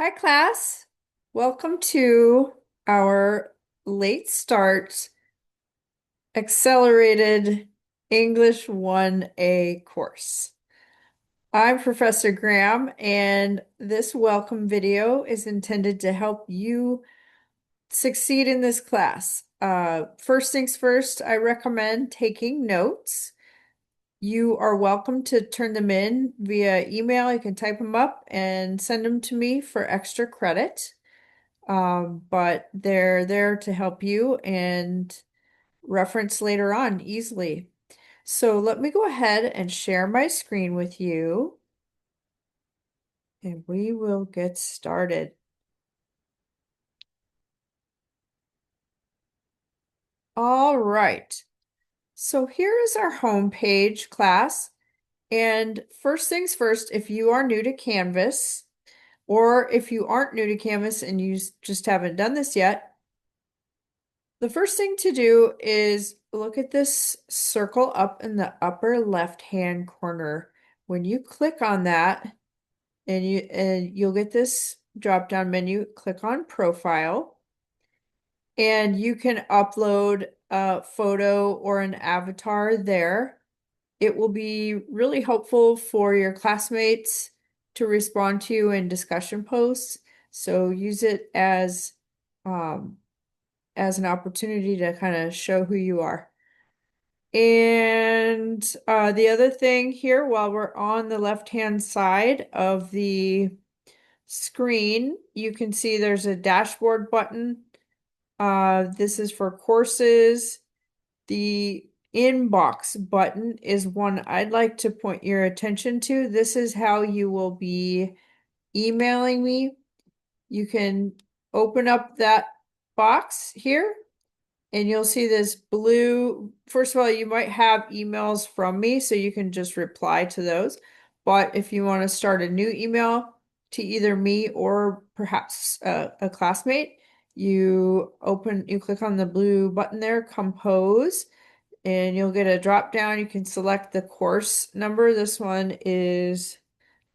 Hi, class. Welcome to our late start accelerated English 1A course. I'm Professor Graham, and this welcome video is intended to help you succeed in this class. First things first, I recommend taking notes. You are welcome to turn them in via email. You can type them up and send them to me for extra credit. But they're there to help you and reference later on easily. So let me go ahead and share my screen with you, and we will get started. All right. So here is our home page, class. And first things first, if you are new to Canvas, or if you aren't new to Canvas and you just haven't done this yet, the first thing to do is look at this circle up in the upper left-hand corner. When you click on that, and you'll get this drop-down menu, click on Profile, and you can upload a photo or an avatar there. It will be really helpful for your classmates to respond to you in discussion posts. So use it um, as an opportunity to kind of show who you are. And the other thing here, while we're on the left-hand side of the screen, you can see there's a dashboard button. This is for courses. The inbox button is one I'd like to point your attention to. This is how you will be emailing me. You can open up that box here and you'll see this blue. First of all, you might have emails from me, so you can just reply to those. But if you want to start a new email to either me or perhaps a classmate, you click on the blue button there, Compose, and you'll get a drop down. You can select the course number. This one is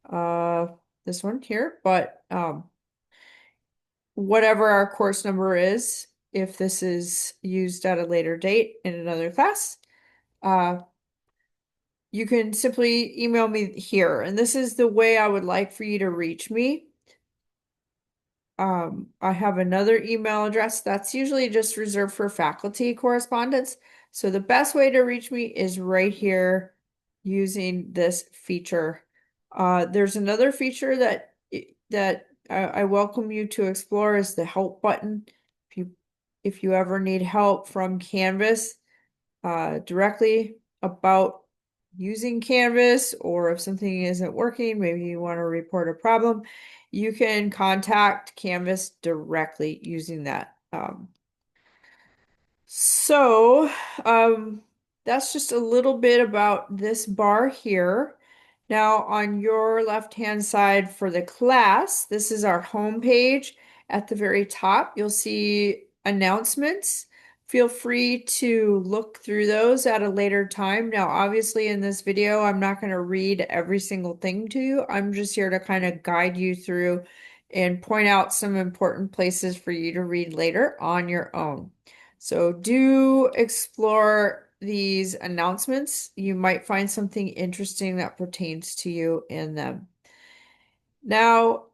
uh this one here, but whatever our course number is, if this is used at a later date in another class, uh, you can simply email me here. And this is the way I would like for you to reach me. I have another email address that's usually just reserved for faculty correspondence. So the best way to reach me is right here using this feature. There's another feature that I welcome you to explore is the help button. If you ever need help from Canvas directly about using Canvas, or if something isn't working, maybe you want to report a problem, you can contact Canvas directly using that. So, um, that's just a little bit about this bar here. Now, on your left-hand side for the class, this is our home page. At the very top, you'll see announcements. Feel free to look through those at a later time. Now, obviously, in this video, I'm not going to read every single thing to you. I'm just here to kind of guide you through and point out some important places for you to read later on your own. So do explore these announcements. You might find something interesting that pertains to you in them. Now,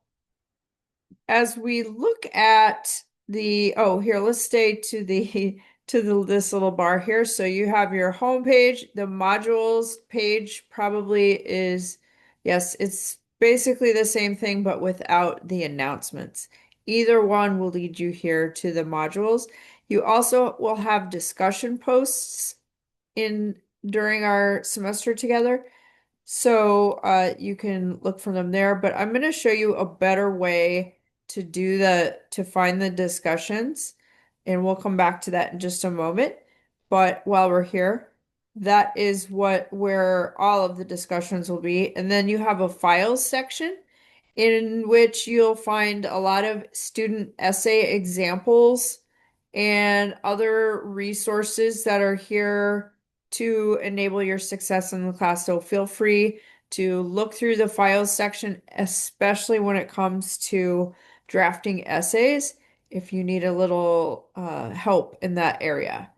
as we look at here, let's stay to this little bar here. So you have your home page, the modules page probably is, yes, it's basically the same thing, but without the announcements. Either one will lead you here to the modules. You also will have discussion posts in during our semester together. So you can look for them there, but I'm going to show you a better way to find the discussions, and we'll come back to that in just a moment. But while we're here, that is where all of the discussions will be. And then you have a files section in which you'll find a lot of student essay examples and other resources that are here to enable your success in the class. So feel free to look through the files section, especially when it comes to drafting essays, if you need a little help in that area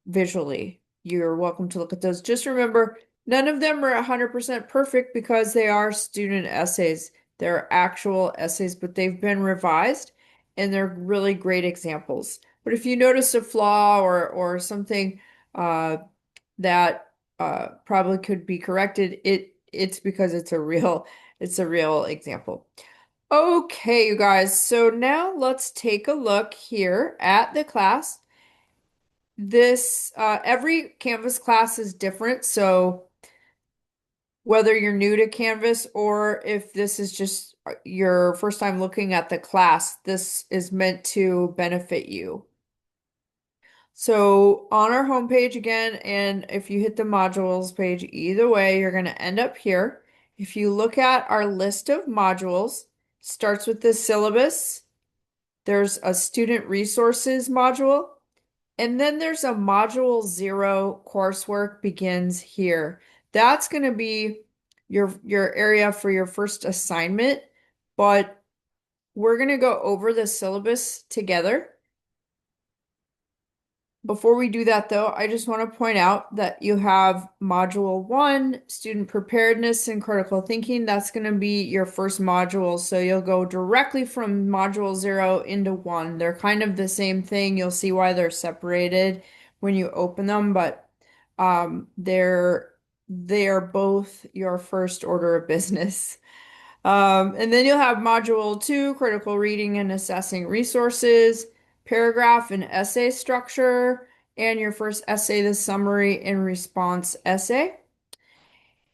visually. You're welcome to look at those. Just remember, none of them are 100% perfect because they are student essays. They're actual essays, but they've been revised and they're really great examples. But if you notice a flaw or something that probably could be corrected, it's because it's a real example. Okay, you guys. So now let's take a look here at the class. This every Canvas class is different, so whether you're new to Canvas or if this is just your first time looking at the class, this is meant to benefit you. So on our homepage again, and if you hit the modules page, either way, you're going to end up here. If you look at our list of modules, starts with the syllabus. There's a student resources module, and then there's a module 0 coursework begins here. That's going to be your area for your first assignment, but we're going to go over the syllabus together. Before we do that, though, I just want to point out that you have Module 1, Student Preparedness and Critical Thinking. That's going to be your first module. So you'll go directly from Module 0 into 1. They're kind of the same thing. You'll see why they're separated when you open them, but they're both your first order of business. And then you'll have Module 2, Critical Reading and Assessing Resources, Paragraph and Essay Structure, and your first essay, the Summary and Response Essay.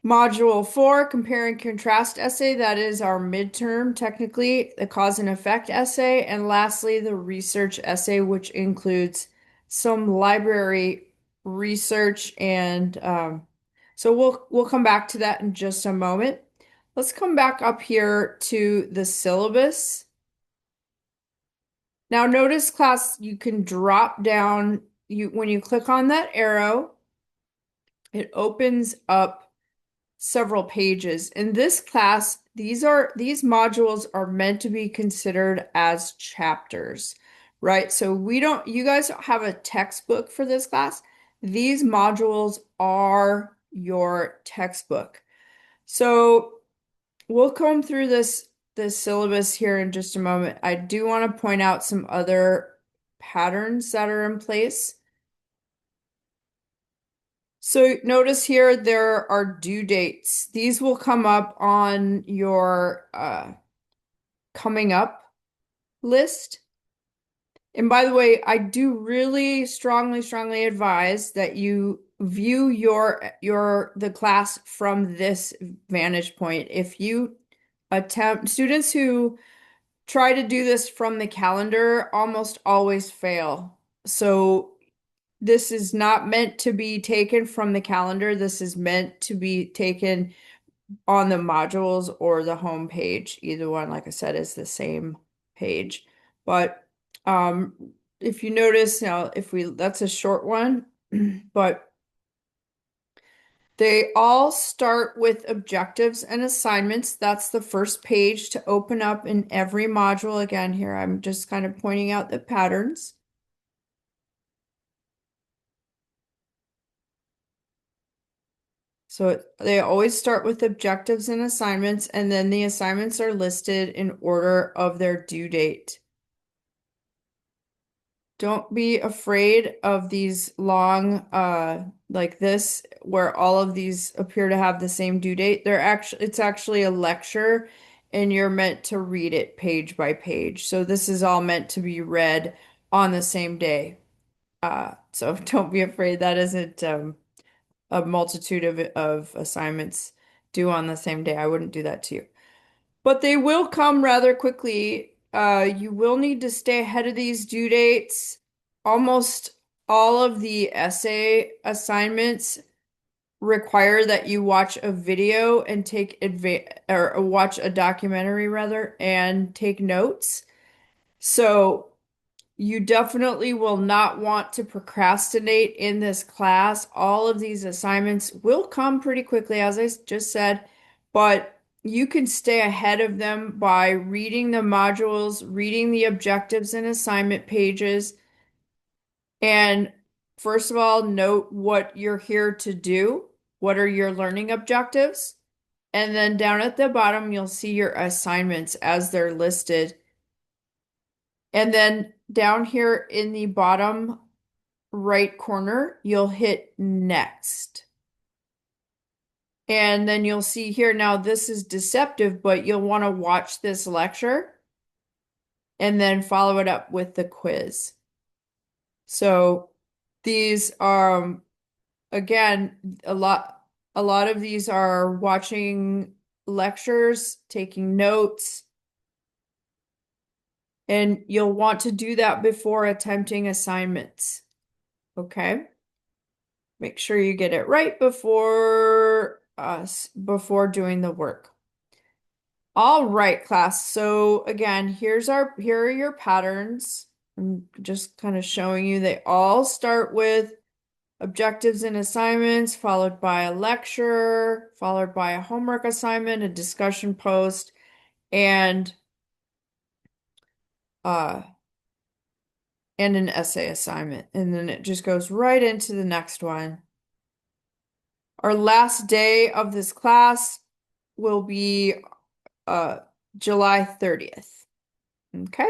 Module 4, Compare and Contrast Essay, that is our midterm, technically, the Cause and Effect Essay. And lastly, the Research Essay, which includes some library research. And so we'll come back to that in just a moment. Let's come back up here to the syllabus. Now notice, class, you can drop down, when you click on that arrow, it opens up several pages. In this class, these modules are meant to be considered as chapters, right? So you guys don't have a textbook for this class. These modules are your textbook. So we'll comb through this syllabus here in just a moment. I do want to point out some other patterns that are in place. So notice here there are due dates. These will come up on your coming up list. And by the way, I do really strongly advise that you view the class from this vantage point. If you attempt, students who try to do this from the calendar almost always fail. So this is not meant to be taken from the calendar. This is meant to be taken on the modules or the home page. Either one, like I said, is the same page. But if you notice now, that's a short one, but they all start with objectives and assignments. That's the first page to open up in every module. Again, here I'm just kind of pointing out the patterns. So they always start with objectives and assignments, and then the assignments are listed in order of their due date. Don't be afraid of these long, like this, where all of these appear to have the same due date. It's actually a lecture, and you're meant to read it page by page. So this is all meant to be read on the same day. So don't be afraid. That isn't a multitude of assignments due on the same day. I wouldn't do that to you. But they will come rather quickly. You will need to stay ahead of these due dates. Almost all of the essay assignments require that you watch a video and or watch a documentary rather and take notes. So you definitely will not want to procrastinate in this class. All of these assignments will come pretty quickly, as I just said, but you can stay ahead of them by reading the modules, reading the objectives and assignment pages, and first of all, note what you're here to do. What are your learning objectives? And then down at the bottom, you'll see your assignments as they're listed. And then down here in the bottom right corner, you'll hit next. And then you'll see here now this is deceptive, but you'll want to watch this lecture and then follow it up with the quiz. So these are again a lot of these are watching lectures, taking notes, and you'll want to do that before attempting assignments. Okay? Make sure you get it right before doing the work. All right, class. So again, here are your patterns. I'm just kind of showing you they all start with objectives and assignments, followed by a lecture, followed by a homework assignment, a discussion post, and uh and an essay assignment. And then it just goes right into the next one. Our last day of this class will be uh July 30th. Okay?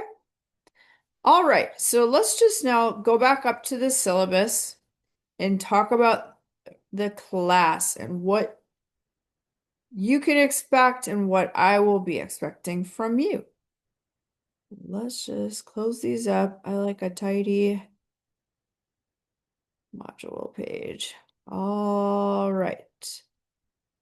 All right. So let's just now go back up to the syllabus and talk about the class and what you can expect and what I will be expecting from you. Let's just close these up. I like a tidy module page. All right.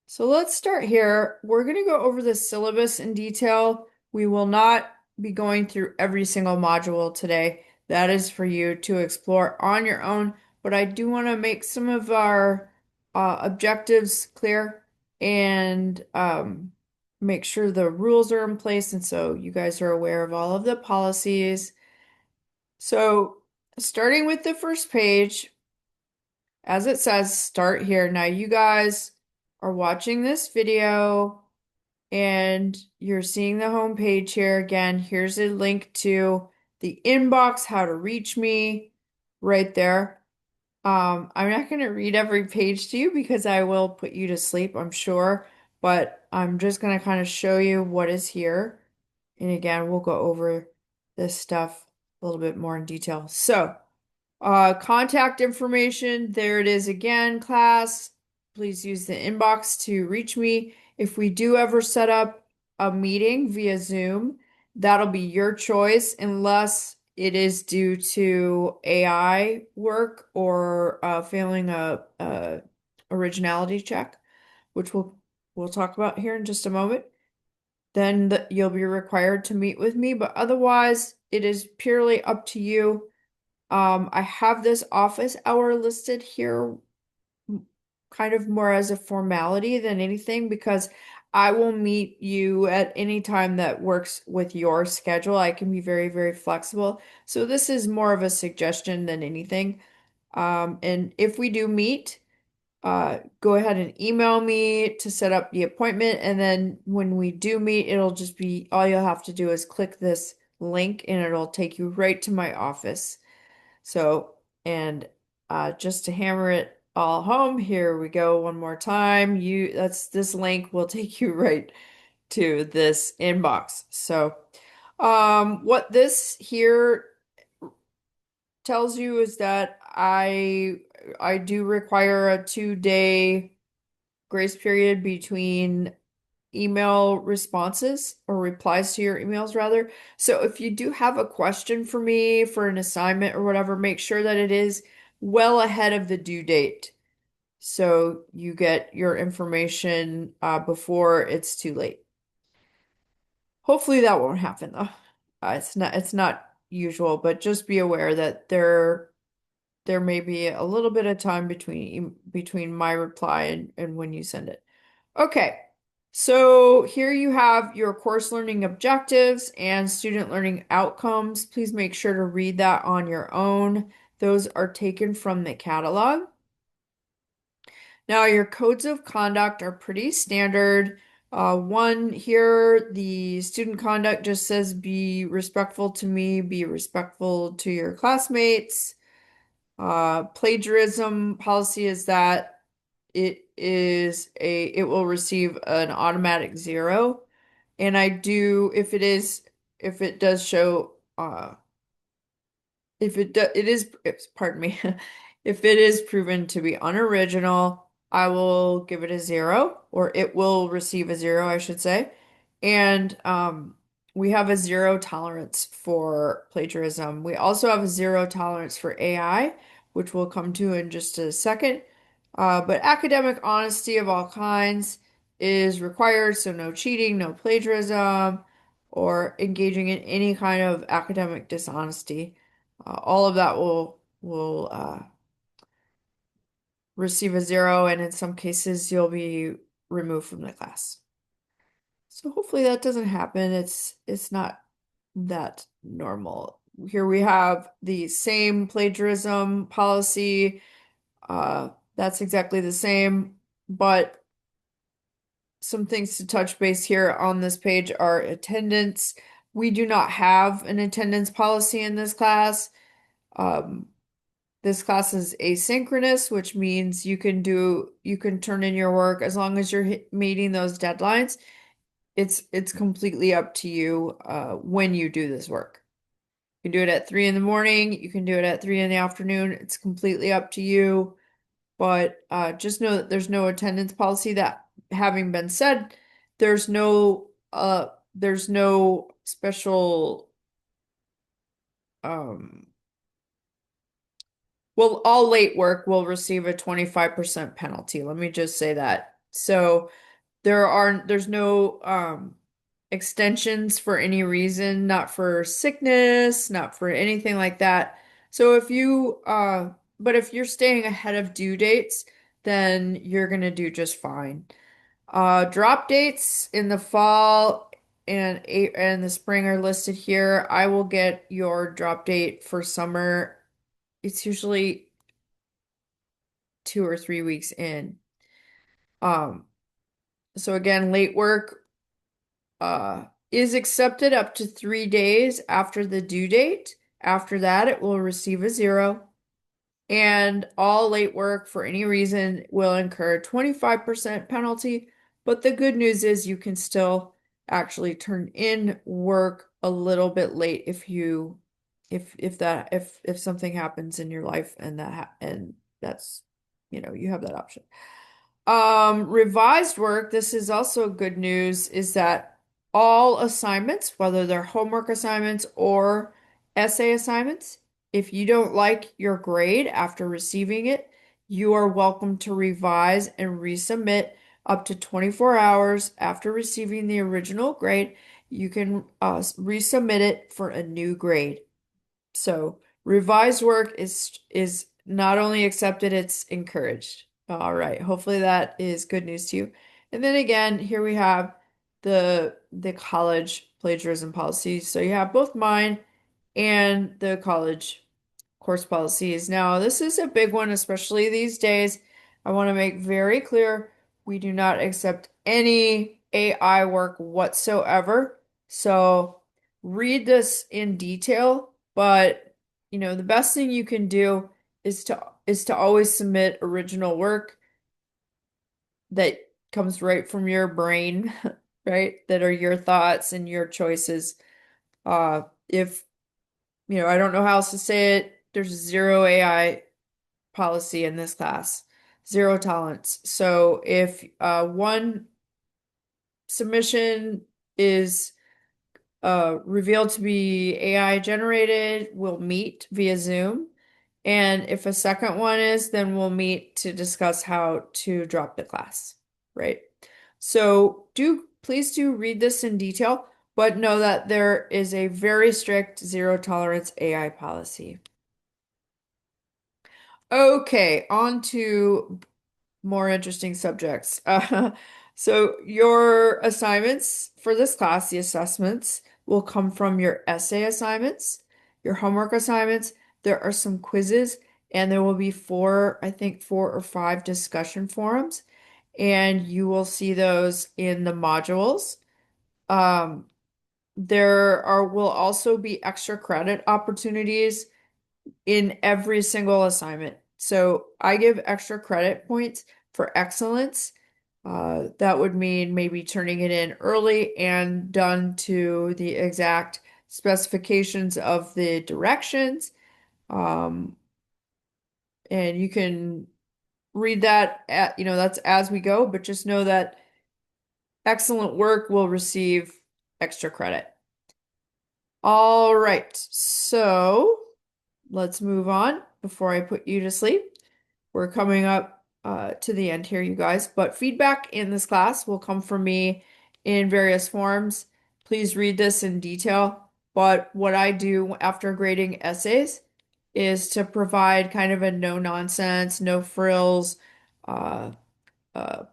So let's start here. We're going to go over the syllabus in detail. We will not be going through every single module today. That is for you to explore on your own, but I do want to make some of our objectives clear and make sure the rules are in place, and so you guys are aware of all of the policies. So starting with the first page, as it says, start here. Now you guys are watching this video and you're seeing the home page here. Again, here's a link to the inbox, how to reach me right there. I'm not going to read every page to you because I will put you to sleep, I'm sure, but I'm just going to kind of show you what is here. And again, we'll go over this stuff a little bit more in detail. So, contact information, there it is again, class. Please use the inbox to reach me. If we do ever set up a meeting via Zoom, that'll be your choice unless it is due to AI work or failing a originality check, which we'll talk about here in just a moment. Then you'll be required to meet with me, but otherwise it is purely up to you. I have this office hour listed here kind of more as a formality than anything because I will meet you at any time that works with your schedule. I can be very, very flexible. So this is more of a suggestion than anything. And if we do meet, go ahead and email me to set up the appointment. And then when we do meet, it'll just be all you'll have to do is click this link and it'll take you right to my office. So, and just to hammer it all home, here we go one more time. This link will take you right to this inbox. So, what this here tells you is that I do require a 2-day grace period between email responses or replies to your emails rather. So if you do have a question for me for an assignment or whatever, make sure that it is well ahead of the due date. So you get your information before it's too late. Hopefully that won't happen though. It's not usual, but just be aware that there may be a little bit of time between my reply and when you send it. Okay, so here you have your course learning objectives and student learning outcomes. Please make sure to read that on your own. Those are taken from the catalog. Now, your codes of conduct are pretty standard. One here, the student conduct just says be respectful to me, be respectful to your classmates. Plagiarism policy is that it will receive an automatic zero. And I do, if it does show, if it do, it is, pardon me, if it is proven to be unoriginal, I will give it a zero, or it will receive a zero, I should say. And we have a zero tolerance for plagiarism. We also have a zero tolerance for AI, which we'll come to in just a second. But academic honesty of all kinds is required, so no cheating, no plagiarism, or engaging in any kind of academic dishonesty. All of that will receive a zero, and in some cases, you'll be removed from the class. So hopefully that doesn't happen. It's not that normal. Here we have the same plagiarism policy. That's exactly the same, but some things to touch base here on this page are attendance. We do not have an attendance policy in this class. Um, This class is asynchronous, which means you can turn in your work as long as you're meeting those deadlines. It's completely up to you when you do this work. You can do it at 3 in the morning, you can do it at 3 in the afternoon. It's completely up to you. But just know that there's no attendance policy. That having been said, there's no special um well, all late work will receive a 25% penalty. Let me just say that. So there's no extensions for any reason, not for sickness, not for anything like that. So but if you're staying ahead of due dates, then you're gonna do just fine. Drop dates in the fall and the spring are listed here. I will get your drop date for summer. It's usually 2 or 3 weeks in. Um, so again, late work is accepted up to 3 days after the due date. After that, it will receive a zero. And all late work for any reason will incur a 25% penalty. But the good news is you can still actually turn in work a little bit late if something happens in your life and and that's you have that option. Revised work, this is also good news, is that all assignments, whether they're homework assignments or essay assignments, if you don't like your grade after receiving it, you are welcome to revise and resubmit up to 24 hours after receiving the original grade. You can resubmit it for a new grade. So revised work is not only accepted, it's encouraged. All right. Hopefully that is good news to you. And then again, here we have the college plagiarism policy. So you have both mine and the college course policies. Now, this is a big one, especially these days. I want to make very clear we do not accept any AI work whatsoever. So read this in detail, but the best thing you can do is to always submit original work that comes right from your brain, right? That are your thoughts and your choices. If I don't know how else to say it, there's zero AI policy in this class, zero tolerance. So if one submission is revealed to be AI generated, we'll meet via Zoom. And if a second one is, then we'll meet to discuss how to drop the class, right? So please do read this in detail, but know that there is a very strict zero tolerance AI policy. Okay, on to more interesting subjects. So your assignments for this class, the assessments, will come from your essay assignments, your homework assignments. There are some quizzes, and there will be I think 4 or 5 discussion forums. and you will see those in the modules. Um, there will also be extra credit opportunities in every single assignment. So I give extra credit points for excellence. That would mean maybe turning it in early and done to the exact specifications of the directions. Um, and you can read that that's as we go, but just know that excellent work will receive extra credit. All right, so let's move on before I put you to sleep. We're coming up to the end here, you guys, but feedback in this class will come from me in various forms. Please read this in detail. But what I do after grading essays is to provide kind of a no nonsense, no frills, uh,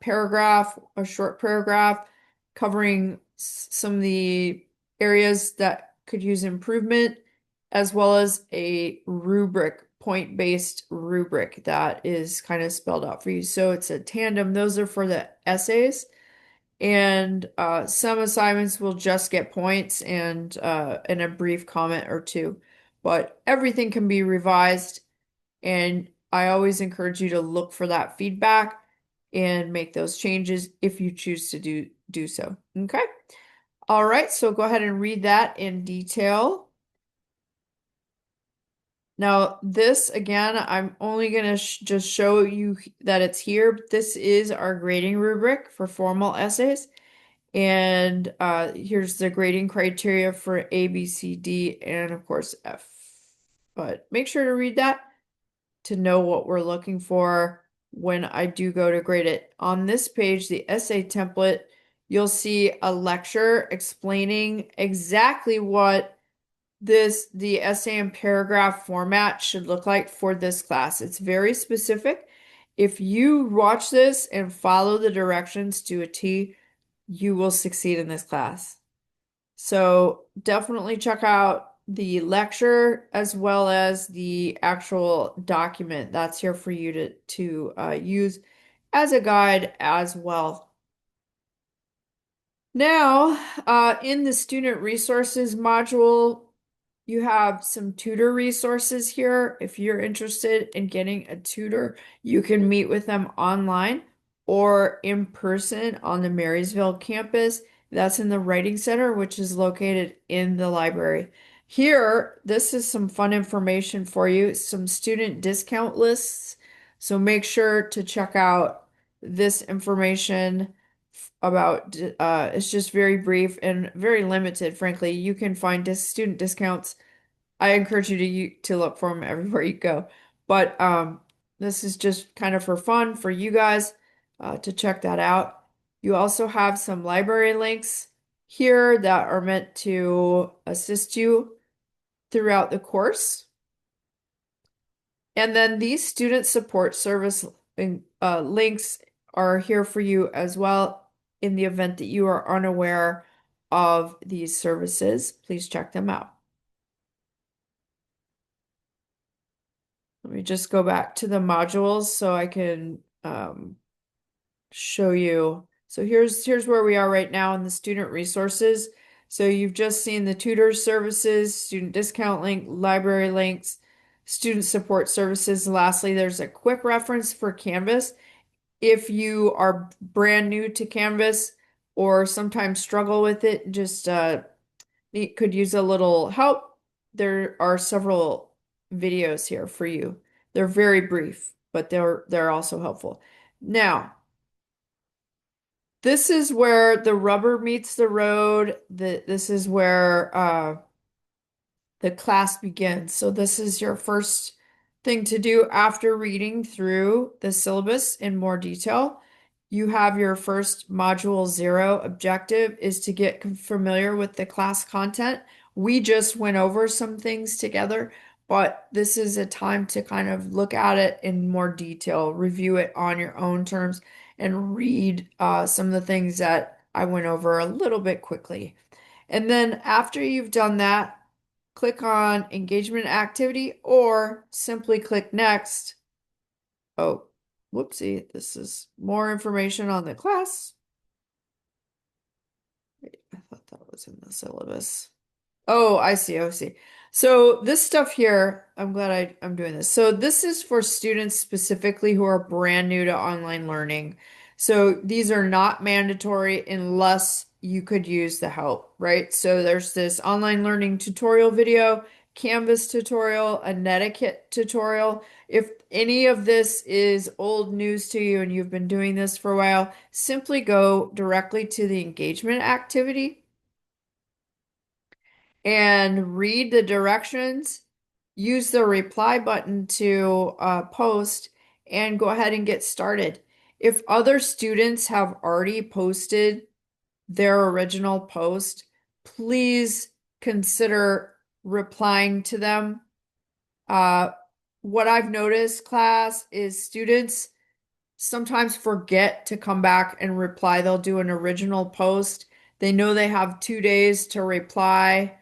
paragraph, a short paragraph covering some of the areas that could use improvement, as well as a rubric, point-based rubric that is kind of spelled out for you. So it's a tandem. Those are for the essays. And some assignments will just get points and a brief comment or two. But everything can be revised, and I always encourage you to look for that feedback and make those changes if you choose to do so. Okay. All right, so go ahead and read that in detail. Now, this again, I'm only going to just show you that it's here. This is our grading rubric for formal essays. And here's the grading criteria for A, B, C, D, and of course F. But make sure to read that to know what we're looking for when I do go to grade it. On this page, the essay template, you'll see a lecture explaining exactly what the essay and paragraph format should look like for this class. It's very specific. If you watch this and follow the directions to a T, you will succeed in this class. So definitely check out the lecture as well as the actual document that's here for you to use as a guide as well. Now, in the student resources module, you have some tutor resources here. If you're interested in getting a tutor, you can meet with them online or in person on the Marysville campus. That's in the Writing Center, which is located in the library. Here, this is some fun information for you, some student discount lists. So make sure to check out this information about it's just very brief and very limited, frankly. You can find student discounts. I encourage you to look for them everywhere you go. But this is just kind of for fun for you guys to check that out. You also have some library links here that are meant to assist you throughout the course. And then these student support service links are here for you as well in the event that you are unaware of these services. Please check them out. Let me just go back to the modules so I can show you. So here's where we are right now in the student resources. So you've just seen the tutor services, student discount link, library links, student support services. Lastly, there's a quick reference for Canvas. If you are brand new to Canvas or sometimes struggle with it, just could use a little help, there are several videos here for you. They're very brief, but they're also helpful. Now, this is where the rubber meets the road. This is where the class begins. So this is your first thing to do after reading through the syllabus in more detail. You have your first module 0 objective is to get familiar with the class content. We just went over some things together, but this is a time to kind of look at it in more detail, review it on your own terms, and read some of the things that I went over a little bit quickly. And then after you've done that, click on engagement activity or simply click next. Oh, Whoopsie, this is more information on the class. Wait, I thought that was in the syllabus. Oh, I see. I see. So this stuff here, I'm glad I'm doing this. So this is for students specifically who are brand new to online learning. So these are not mandatory unless you could use the help, right? So there's this online learning tutorial video, Canvas tutorial, a Netiquette tutorial. If any of this is old news to you and you've been doing this for a while, simply go directly to the engagement activity and read the directions, use the reply button to post, and go ahead and get started. If other students have already posted their original post, please consider replying to them. Uh, what I've noticed, class, is students sometimes forget to come back and reply. They'll do an original post. They know they have 2 days to reply,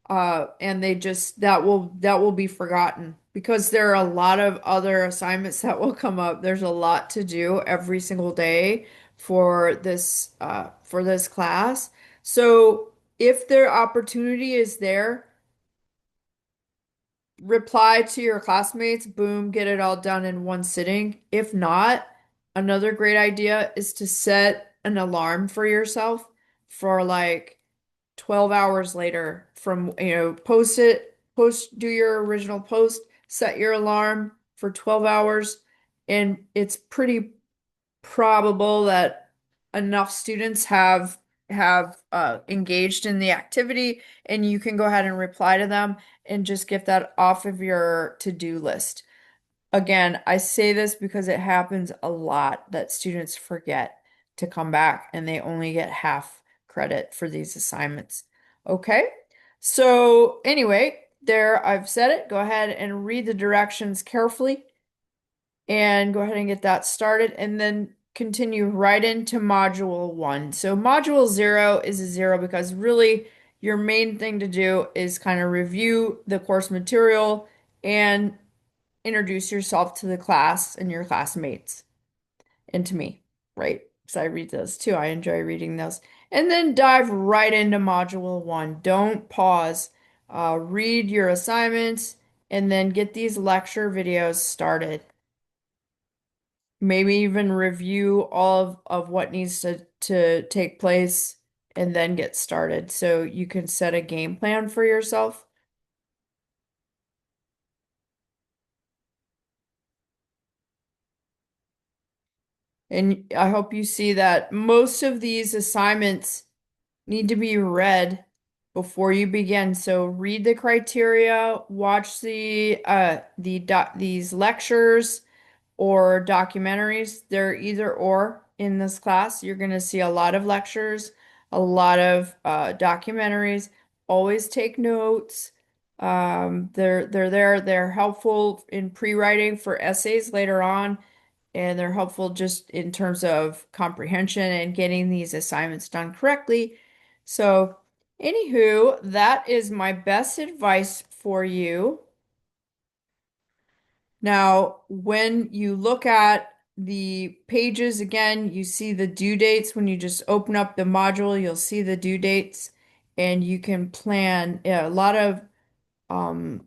and they just that will be forgotten because there are a lot of other assignments that will come up. There's a lot to do every single day for this class. So if their opportunity is there, reply to your classmates, boom, get it all done in one sitting. If not, another great idea is to set an alarm for yourself for like 12 hours later from, do your original post, set your alarm for 12 hours, and it's pretty probable that enough students have engaged in the activity and you can go ahead and reply to them and just get that off of your to-do list. Again, I say this because it happens a lot that students forget to come back and they only get half credit for these assignments. Okay? So anyway, there I've said it. Go ahead and read the directions carefully and go ahead and get that started and then continue right into module 1. So module 0 is a 0 because really your main thing to do is kind of review the course material and introduce yourself to the class and your classmates and to me, right? Because I read those too. I enjoy reading those. And then dive right into module 1. Don't pause. Read your assignments and then get these lecture videos started. Maybe even review all of what needs to take place and then get started so you can set a game plan for yourself. And I hope you see that most of these assignments need to be read before you begin. So read the criteria, watch these lectures or documentaries. They're either or in this class. You're going to see a lot of lectures, a lot of documentaries. Always take notes. They're helpful in pre-writing for essays later on, and they're helpful just in terms of comprehension and getting these assignments done correctly. So, anywho, that is my best advice for you. Now, when you look at the pages again, you see the due dates. When you just open up the module, you'll see the due dates and you can plan um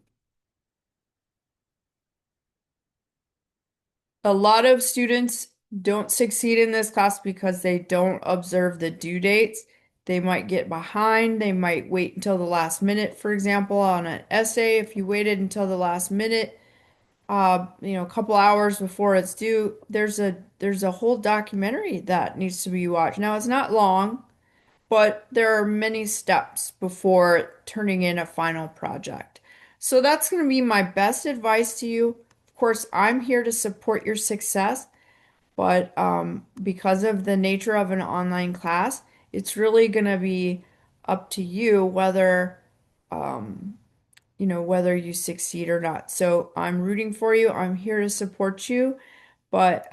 a lot of students don't succeed in this class because they don't observe the due dates. They might get behind. They might wait until the last minute, for example, on an essay. If you waited until the last minute, a couple hours before it's due, there's a whole documentary that needs to be watched. Now, it's not long, but there are many steps before turning in a final project. So that's going to be my best advice to you. Of course, I'm here to support your success, but because of the nature of an online class, it's really going to be up to you um, whether you succeed or not. So I'm rooting for you. I'm here to support you. But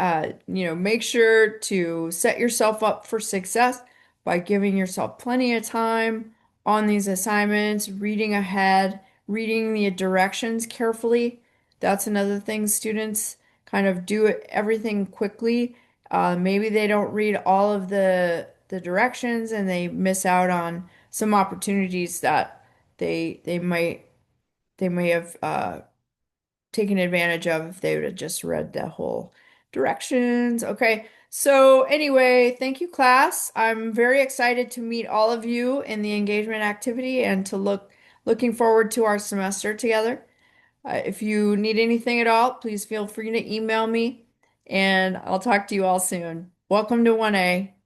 make sure to set yourself up for success by giving yourself plenty of time on these assignments, reading ahead, reading the directions carefully. That's another thing, students. kind of do everything quickly. Maybe they don't read all of the directions and they miss out on some opportunities that they might they may have taken advantage of if they would have just read the whole directions. Okay. So anyway, thank you, class. I'm very excited to meet all of you in the engagement activity and to looking forward to our semester together. If you need anything at all, please feel free to email me and I'll talk to you all soon. Welcome to 1A.